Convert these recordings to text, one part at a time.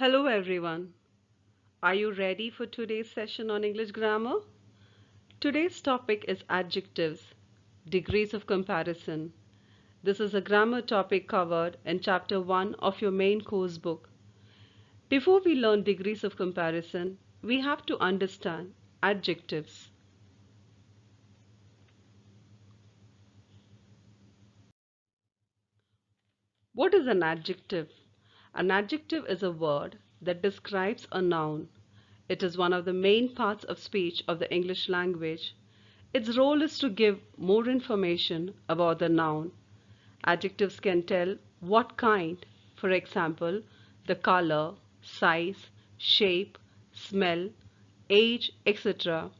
Hello everyone. Are you ready for today's session on English grammar? Today's topic is adjectives, degrees of comparison. This is a grammar topic covered in chapter 1 of your main course book. Before we learn degrees of comparison, we have to understand adjectives. What is an adjective? An adjective is a word that describes a noun. It is one of the main parts of speech of the English language. Its role is to give more information about the noun. Adjectives can tell what kind, for example, the color, size, shape, smell, age, etc.,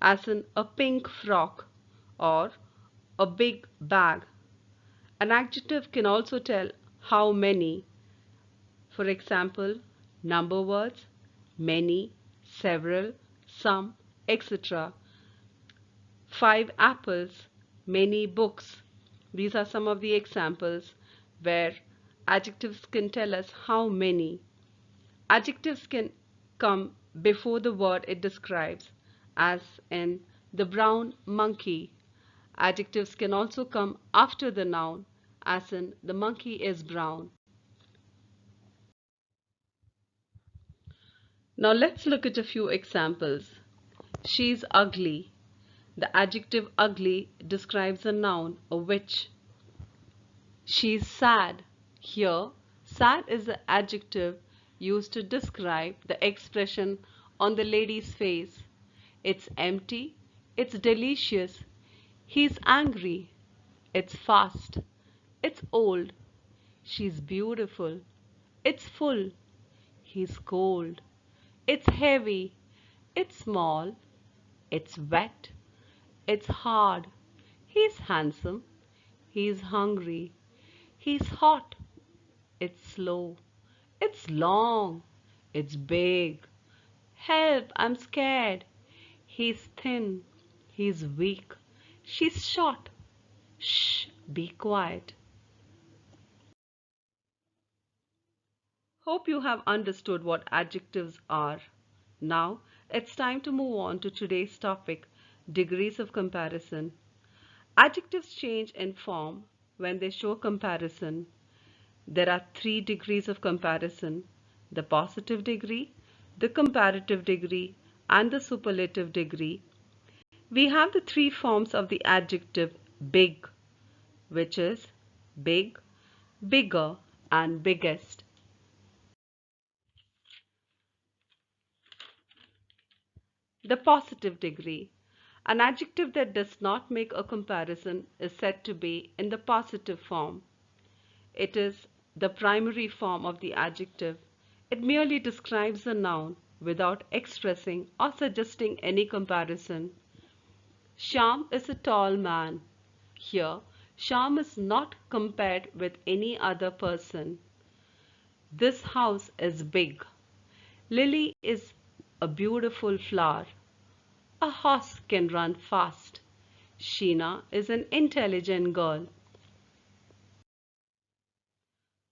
as in a pink frock or a big bag. An adjective can also tell how many, for example, number words, many, several, some, etc. 5 apples, many books. These are some of the examples where adjectives can tell us how many. Adjectives can come before the word it describes, as in the brown monkey. Adjectives can also come after the noun, as in the monkey is brown. Now let's look at a few examples. She's ugly. The adjective ugly describes a noun, a witch. She's sad. Here, sad is the adjective used to describe the expression on the lady's face. It's empty. It's delicious. He's angry. It's fast. It's old. She's beautiful. It's full. He's cold. It's heavy. It's small. It's wet. It's hard. He's handsome. He's hungry. He's hot. It's slow. It's long. It's big. Help, I'm scared. He's thin. He's weak. She's short. Shh, be quiet. Hope you have understood what adjectives are. Now, it's time to move on to today's topic, degrees of comparison. Adjectives change in form when they show comparison. There are 3 degrees of comparison: the positive degree, the comparative degree, and the superlative degree. We have the 3 forms of the adjective big, which is big, bigger, and biggest. The positive degree. An adjective that does not make a comparison is said to be in the positive form. It is the primary form of the adjective. It merely describes a noun without expressing or suggesting any comparison. Shyam is a tall man. Here, Shyam is not compared with any other person. This house is big. Lily is a beautiful flower. A horse can run fast. Sheena is an intelligent girl.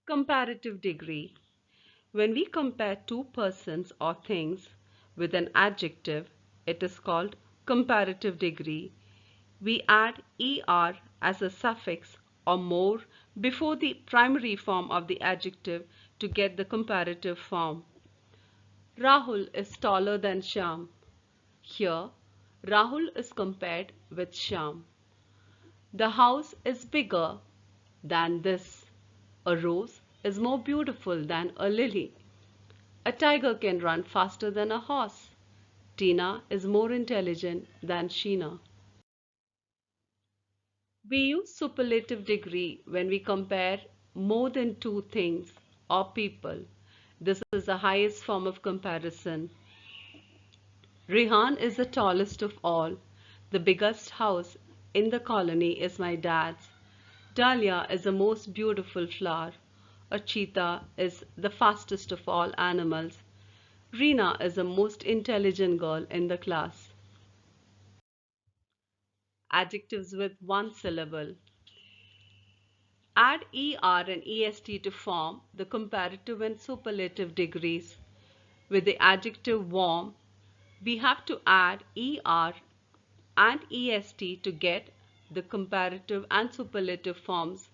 Comparative degree. When we compare 2 persons or things with an adjective, it is called comparative degree. We add er as a suffix or more before the primary form of the adjective to get the comparative form. Rahul is taller than Shyam. Here, Rahul is compared with Shyam. The house is bigger than this. A rose is more beautiful than a lily. A tiger can run faster than a horse. Tina is more intelligent than Sheena. We use superlative degree when we compare more than 2 things or people. This is the highest form of comparison. Rihan is the tallest of all. The biggest house in the colony is my dad's. Dahlia is the most beautiful flower. A cheetah is the fastest of all animals. Reena is the most intelligent girl in the class. Adjectives with 1 syllable. Add ER and EST to form the comparative and superlative degrees. With the adjective warm, we have to add ER and EST to get the comparative and superlative forms.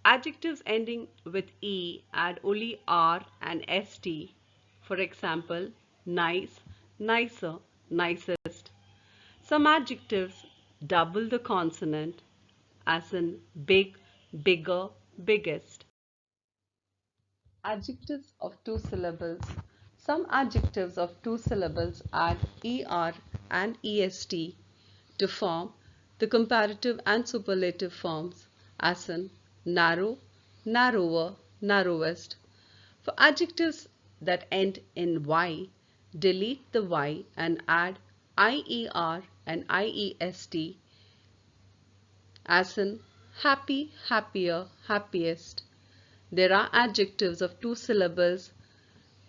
Adjectives ending with E add only R and ST. For example, nice, nicer, nicest. Some adjectives double the consonant, as in big, bigger, biggest. Adjectives of two syllables. Some adjectives of two syllables add ER and EST to form the comparative and superlative forms, as in narrow, narrower, narrowest. For adjectives that end in Y, delete the Y and add IER and IEST, as in happy, happier, happiest. There are adjectives of two syllables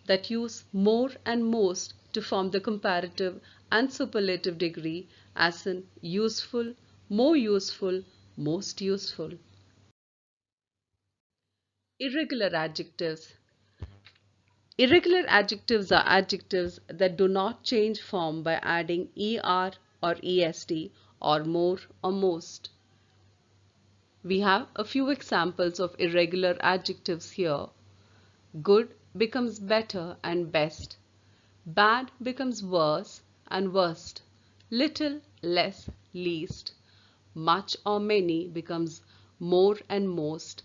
that use more and most to form the comparative and superlative degree, as in useful, more useful, most useful. Irregular adjectives. Irregular adjectives are adjectives that do not change form by adding ER or EST or more or most. We have a few examples of irregular adjectives here. Good becomes better and best. Bad becomes worse and worst. Little, less, least. Much or many becomes more and most.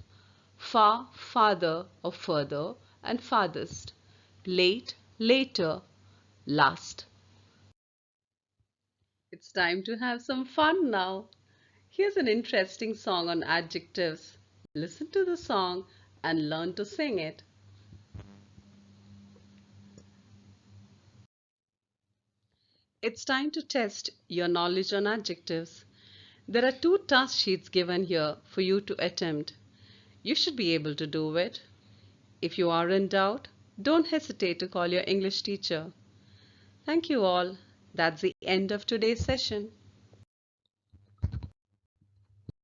Far, farther or further and farthest. Late, later, last. It's time to have some fun now. Here's an interesting song on adjectives. Listen to the song and learn to sing it. It's time to test your knowledge on adjectives. There are 2 task sheets given here for you to attempt. You should be able to do it. If you are in doubt, don't hesitate to call your English teacher. Thank you all. That's the end of today's session.